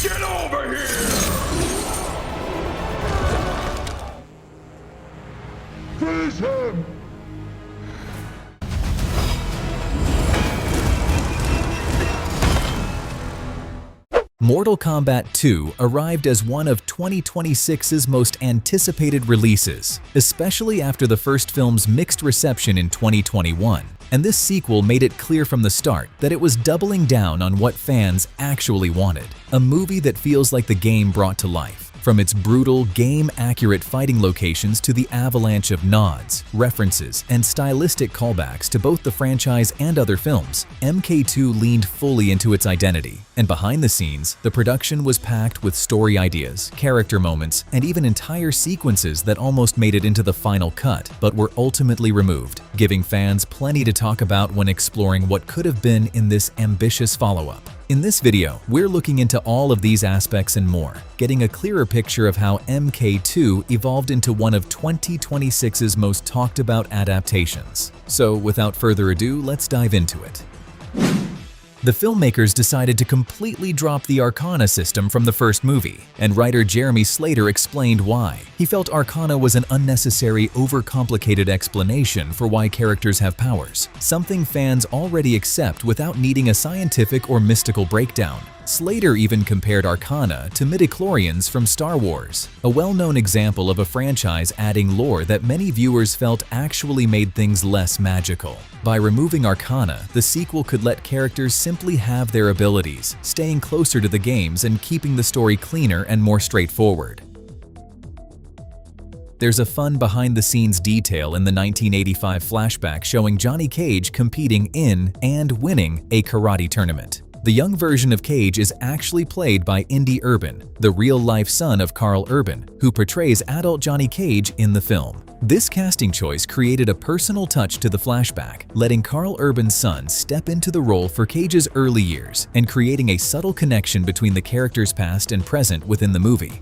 Get over here! Finish him! Mortal Kombat II arrived as one of 2026's most anticipated releases, especially after the first film's mixed reception in 2021. And this sequel made it clear from the start that it was doubling down on what fans actually wanted. A movie that feels like the game brought to life. From its brutal, game-accurate fighting locations to the avalanche of nods, references, and stylistic callbacks to both the franchise and other films, MK2 leaned fully into its identity. And behind the scenes, the production was packed with story ideas, character moments, and even entire sequences that almost made it into the final cut, but were ultimately removed, giving fans plenty to talk about when exploring what could have been in this ambitious follow-up. In this video, we're looking into all of these aspects and more, getting a clearer picture of how MK2 evolved into one of 2026's most talked about adaptations. So without further ado, let's dive into it. The filmmakers decided to completely drop the Arcana system from the first movie, and writer Jeremy Slater explained why. He felt Arcana was an unnecessary, overcomplicated explanation for why characters have powers, something fans already accept without needing a scientific or mystical breakdown. Slater even compared Arcana to midichlorians from Star Wars, a well-known example of a franchise adding lore that many viewers felt actually made things less magical. By removing Arcana, the sequel could let characters simply have their abilities, staying closer to the games and keeping the story cleaner and more straightforward. There's a fun behind-the-scenes detail in the 1985 flashback showing Johnny Cage competing in and winning a karate tournament. The young version of Cage is actually played by Indy Urban, the real-life son of Carl Urban, who portrays adult Johnny Cage in the film. This casting choice created a personal touch to the flashback, letting Carl Urban's son step into the role for Cage's early years and creating a subtle connection between the character's past and present within the movie.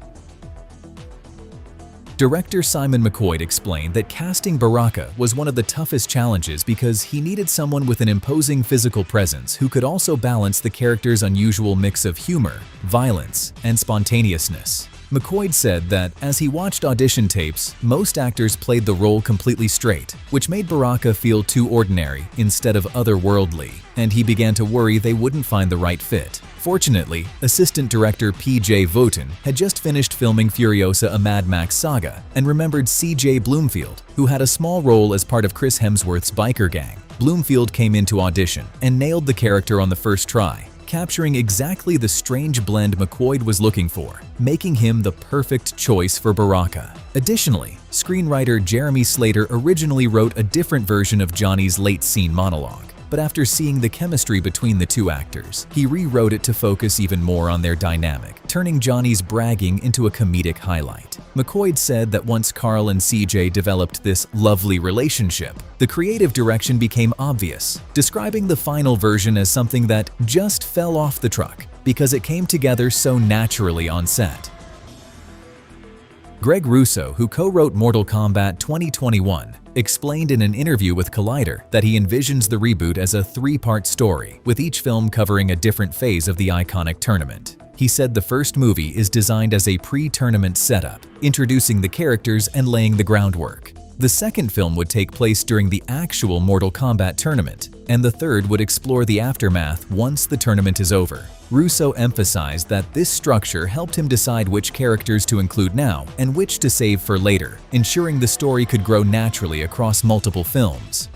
Director Simon McQuoid explained that casting Baraka was one of the toughest challenges because he needed someone with an imposing physical presence who could also balance the character's unusual mix of humor, violence, and spontaneousness. McQuoid said that as he watched audition tapes, most actors played the role completely straight, which made Baraka feel too ordinary instead of otherworldly, and he began to worry they wouldn't find the right fit. Fortunately, assistant director P.J. Votan had just finished filming Furiosa: A Mad Max Saga and remembered C.J. Bloomfield, who had a small role as part of Chris Hemsworth's biker gang. Bloomfield came into audition and nailed the character on the first try, capturing exactly the strange blend McQuoid was looking for, making him the perfect choice for Baraka. Additionally, screenwriter Jeremy Slater originally wrote a different version of Johnny's late-scene monologue, but after seeing the chemistry between the two actors, he rewrote it to focus even more on their dynamic, turning Johnny's bragging into a comedic highlight. McQuoid said that once Carl and CJ developed this lovely relationship, the creative direction became obvious, describing the final version as something that just fell off the truck because it came together so naturally on set. Greg Russo, who co-wrote Mortal Kombat 2021, explained in an interview with Collider that he envisions the reboot as a three-part story, with each film covering a different phase of the iconic tournament. He said the first movie is designed as a pre-tournament setup, introducing the characters and laying the groundwork. The second film would take place during the actual Mortal Kombat tournament, and the third would explore the aftermath once the tournament is over. Russo emphasized that this structure helped him decide which characters to include now and which to save for later, ensuring the story could grow naturally across multiple films.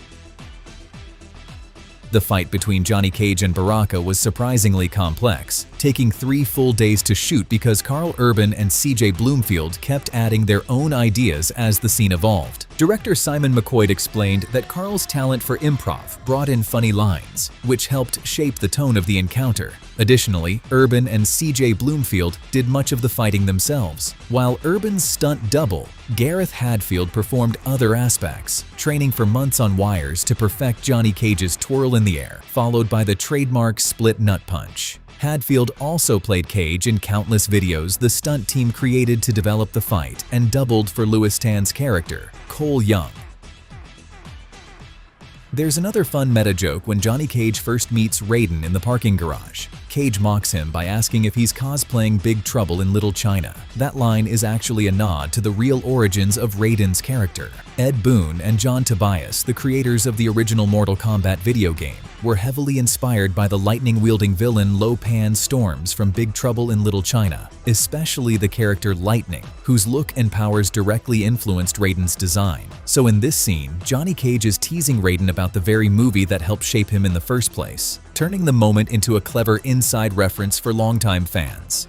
The fight between Johnny Cage and Baraka was surprisingly complex, taking 3 full days to shoot because Carl Urban and CJ Bloomfield kept adding their own ideas as the scene evolved. Director Simon McQuoid explained that Carl's talent for improv brought in funny lines, which helped shape the tone of the encounter. Additionally, Urban and CJ Bloomfield did much of the fighting themselves, while Urban's stunt double, Gareth Hadfield, performed other aspects, training for months on wires to perfect Johnny Cage's twirl in the air, followed by the trademark split nut punch. Hadfield also played Cage in countless videos the stunt team created to develop the fight and doubled for Louis Tan's character, Cole Young. There's another fun meta joke when Johnny Cage first meets Raiden in the parking garage. Cage mocks him by asking if he's cosplaying Big Trouble in Little China. That line is actually a nod to the real origins of Raiden's character. Ed Boon and John Tobias, the creators of the original Mortal Kombat video game, were heavily inspired by the lightning-wielding villain Lo Pan Storms from Big Trouble in Little China, especially the character Lightning, whose look and powers directly influenced Raiden's design. So in this scene, Johnny Cage is teasing Raiden about the very movie that helped shape him in the first place, turning the moment into a clever inside reference for longtime fans.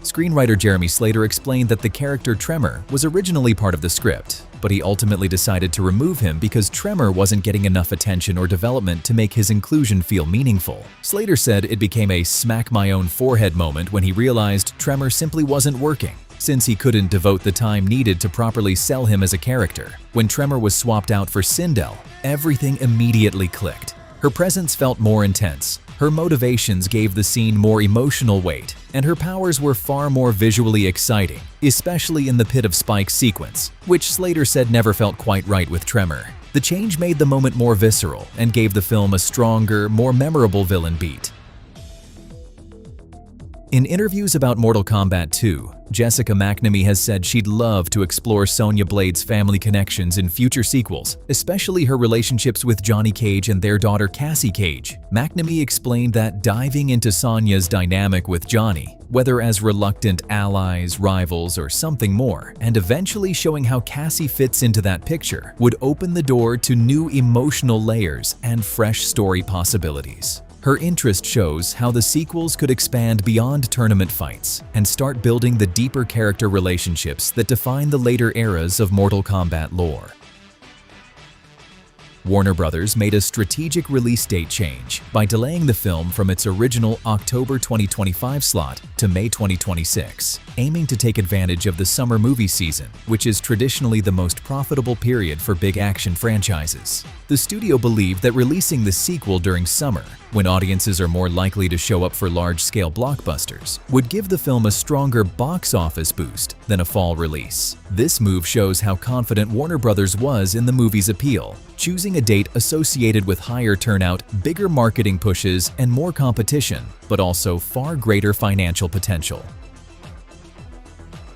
Screenwriter Jeremy Slater explained that the character Tremor was originally part of the script, but he ultimately decided to remove him because Tremor wasn't getting enough attention or development to make his inclusion feel meaningful. Slater said it became a smack my own forehead moment when he realized Tremor simply wasn't working, since he couldn't devote the time needed to properly sell him as a character. When Tremor was swapped out for Sindel, everything immediately clicked. Her presence felt more intense, her motivations gave the scene more emotional weight, and her powers were far more visually exciting, especially in the Pit of Spikes sequence, which Slater said never felt quite right with Tremor. The change made the moment more visceral and gave the film a stronger, more memorable villain beat. In interviews about Mortal Kombat II, Jessica McNamee has said she'd love to explore Sonya Blade's family connections in future sequels, especially her relationships with Johnny Cage and their daughter Cassie Cage. McNamee explained that diving into Sonya's dynamic with Johnny, whether as reluctant allies, rivals, or something more, and eventually showing how Cassie fits into that picture, would open the door to new emotional layers and fresh story possibilities. Her interest shows how the sequels could expand beyond tournament fights and start building the deeper character relationships that define the later eras of Mortal Kombat lore. Warner Bros. Made a strategic release date change by delaying the film from its original October 2025 slot to May 2026, aiming to take advantage of the summer movie season, which is traditionally the most profitable period for big action franchises. The studio believed that releasing the sequel during summer, when audiences are more likely to show up for large-scale blockbusters, would give the film a stronger box office boost than a fall release. This move shows how confident Warner Bros. Was in the movie's appeal, choosing a date associated with higher turnout, bigger marketing pushes, and more competition, but also far greater financial potential.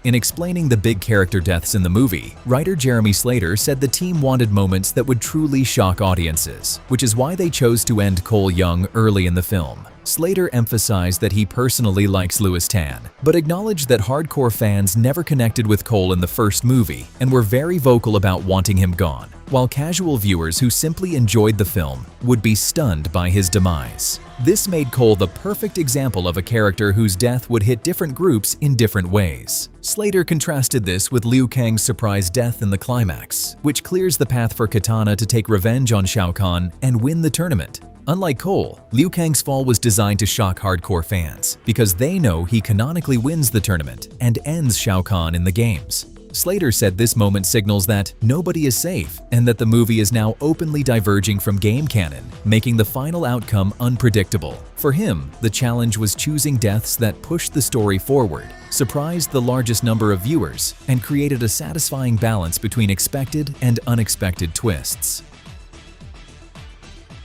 In explaining the big character deaths in the movie, writer Jeremy Slater said the team wanted moments that would truly shock audiences, which is why they chose to end Cole young early in the film. Slater emphasized that he personally likes Lewis Tan, but acknowledged that hardcore fans never connected with Cole in the first movie and were very vocal about wanting him gone, while casual viewers who simply enjoyed the film would be stunned by his demise. This made Cole the perfect example of a character whose death would hit different groups in different ways. Slater contrasted this with Liu Kang's surprise death in the climax, which clears the path for Kitana to take revenge on Shao Kahn and win the tournament. Unlike Cole, Liu Kang's fall was designed to shock hardcore fans because they know he canonically wins the tournament and ends Shao Kahn in the games. Slater said this moment signals that nobody is safe and that the movie is now openly diverging from game canon, making the final outcome unpredictable. For him, the challenge was choosing deaths that pushed the story forward, surprised the largest number of viewers, and created a satisfying balance between expected and unexpected twists.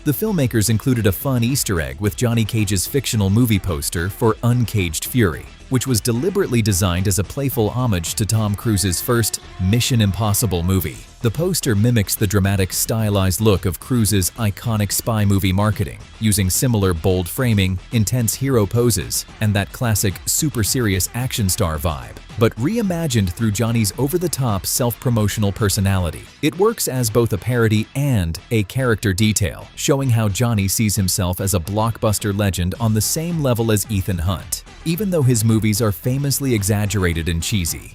The filmmakers included a fun Easter egg with Johnny Cage's fictional movie poster for Uncaged Fury, which was deliberately designed as a playful homage to Tom Cruise's first Mission Impossible movie. The poster mimics the dramatic, stylized look of Cruise's iconic spy movie marketing, using similar bold framing, intense hero poses, and that classic super serious action star vibe, but reimagined through Johnny's over-the-top self-promotional personality. It works as both a parody and a character detail, showing how Johnny sees himself as a blockbuster legend on the same level as Ethan Hunt, even though his movies are famously exaggerated and cheesy.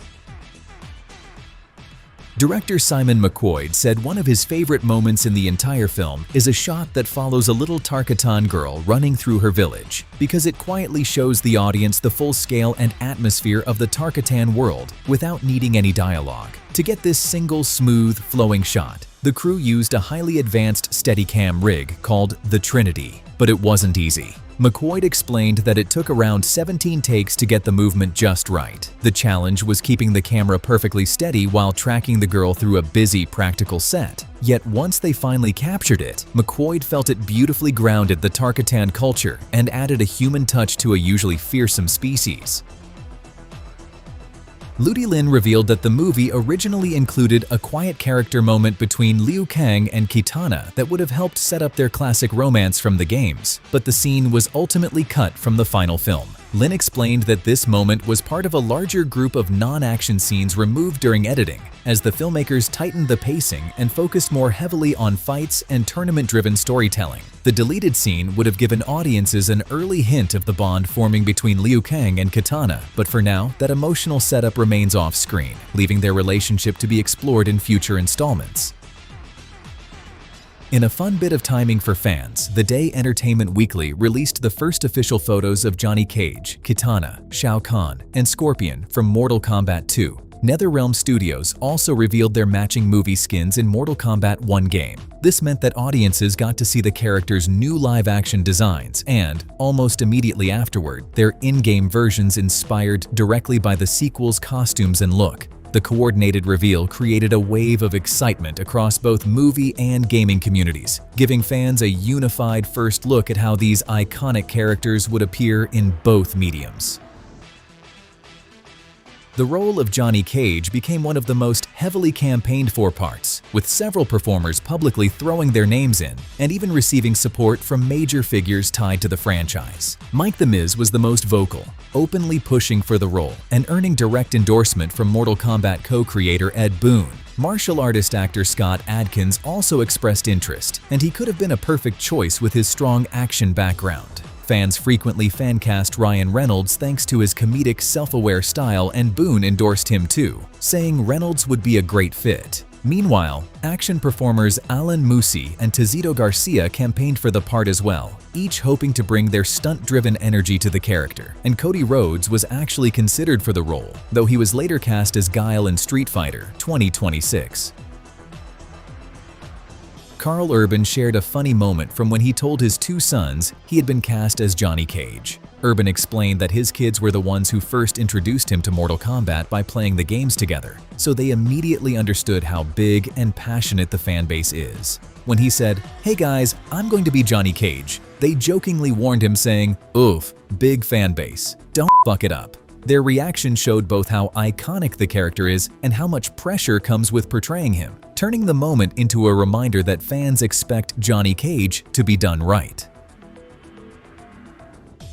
Director Simon McQuoid said one of his favorite moments in the entire film is a shot that follows a little Tarkatan girl running through her village, because it quietly shows the audience the full scale and atmosphere of the Tarkatan world without needing any dialogue. To get this single, smooth, flowing shot, the crew used a highly advanced Steadicam rig called the Trinity, but it wasn't easy. McQuoid explained that it took around 17 takes to get the movement just right. The challenge was keeping the camera perfectly steady while tracking the girl through a busy practical set. Yet once they finally captured it, McQuoid felt it beautifully grounded the Tarkatan culture and added a human touch to a usually fearsome species. Ludi Lin revealed that the movie originally included a quiet character moment between Liu Kang and Kitana that would have helped set up their classic romance from the games, but the scene was ultimately cut from the final film. Lin explained that this moment was part of a larger group of non-action scenes removed during editing, as the filmmakers tightened the pacing and focused more heavily on fights and tournament-driven storytelling. The deleted scene would have given audiences an early hint of the bond forming between Liu Kang and Kitana, but for now, that emotional setup remains off-screen, leaving their relationship to be explored in future installments. In a fun bit of timing for fans, The Day Entertainment Weekly released the first official photos of Johnny Cage, Kitana, Shao Kahn, and Scorpion from Mortal Kombat II. NetherRealm Studios also revealed their matching movie skins in Mortal Kombat I game. This meant that audiences got to see the characters' new live-action designs and, almost immediately afterward, their in-game versions inspired directly by the sequel's costumes and look. The coordinated reveal created a wave of excitement across both movie and gaming communities, giving fans a unified first look at how these iconic characters would appear in both mediums. The role of Johnny Cage became one of the most heavily campaigned for parts, with several performers publicly throwing their names in and even receiving support from major figures tied to the franchise. Mike the Miz was the most vocal, openly pushing for the role and earning direct endorsement from Mortal Kombat co-creator Ed Boon. Martial artist actor Scott Adkins also expressed interest, and he could have been a perfect choice with his strong action background. Fans frequently fan-cast Ryan Reynolds thanks to his comedic, self-aware style, and Boone endorsed him too, saying Reynolds would be a great fit. Meanwhile, action performers Alan Musi and Tizito Garcia campaigned for the part as well, each hoping to bring their stunt-driven energy to the character, and Cody Rhodes was actually considered for the role, though he was later cast as Guile in Street Fighter 2026. Karl Urban shared a funny moment from when he told his two sons he had been cast as Johnny Cage. Urban explained that his kids were the ones who first introduced him to Mortal Kombat by playing the games together, so they immediately understood how big and passionate the fanbase is. When he said, "Hey guys, I'm going to be Johnny Cage," they jokingly warned him saying, "Oof, big fanbase, don't fuck it up." Their reaction showed both how iconic the character is and how much pressure comes with portraying him, turning the moment into a reminder that fans expect Johnny Cage to be done right.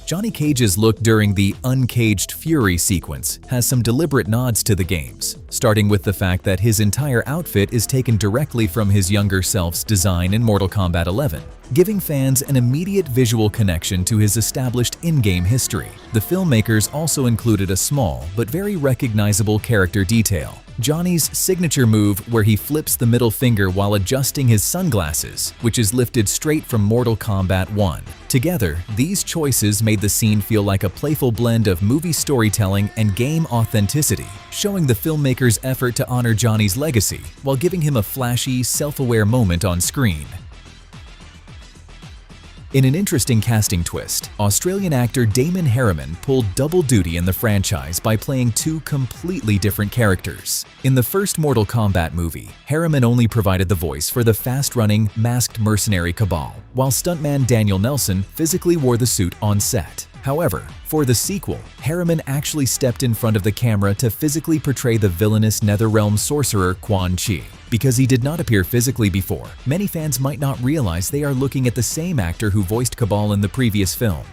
Johnny Cage's look during the Uncaged Fury sequence has some deliberate nods to the games, starting with the fact that his entire outfit is taken directly from his younger self's design in Mortal Kombat 11, giving fans an immediate visual connection to his established in-game history. The filmmakers also included a small but very recognizable character detail: Johnny's signature move where he flips the middle finger while adjusting his sunglasses, which is lifted straight from Mortal Kombat 1. Together, these choices made the scene feel like a playful blend of movie storytelling and game authenticity, showing the filmmakers' effort to honor Johnny's legacy while giving him a flashy, self-aware moment on screen. In an interesting casting twist, Australian actor Damon Harriman pulled double duty in the franchise by playing two completely different characters. In the first Mortal Kombat movie, Harriman only provided the voice for the fast-running, masked mercenary Cabal, while stuntman Daniel Nelson physically wore the suit on set. However, for the sequel, Harriman actually stepped in front of the camera to physically portray the villainous NetherRealm sorcerer Quan Chi. Because he did not appear physically before, many fans might not realize they are looking at the same actor who voiced Cabal in the previous film.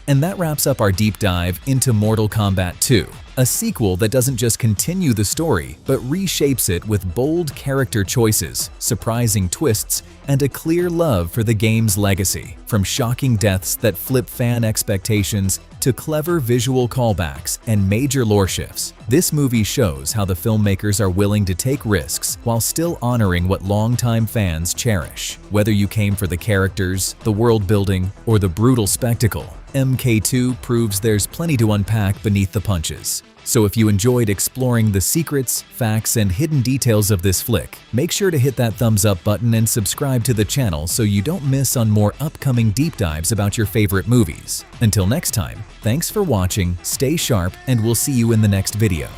And that wraps up our deep dive into Mortal Kombat II, a sequel that doesn't just continue the story, but reshapes it with bold character choices, surprising twists, and a clear love for the game's legacy. From shocking deaths that flip fan expectations to clever visual callbacks and major lore shifts, this movie shows how the filmmakers are willing to take risks while still honoring what longtime fans cherish. Whether you came for the characters, the world building, or the brutal spectacle, MK2 proves there's plenty to unpack beneath the punches. So if you enjoyed exploring the secrets, facts, and hidden details of this flick, make sure to hit that thumbs up button and subscribe to the channel so you don't miss on more upcoming deep dives about your favorite movies. Until next time, thanks for watching, stay sharp, and we'll see you in the next video.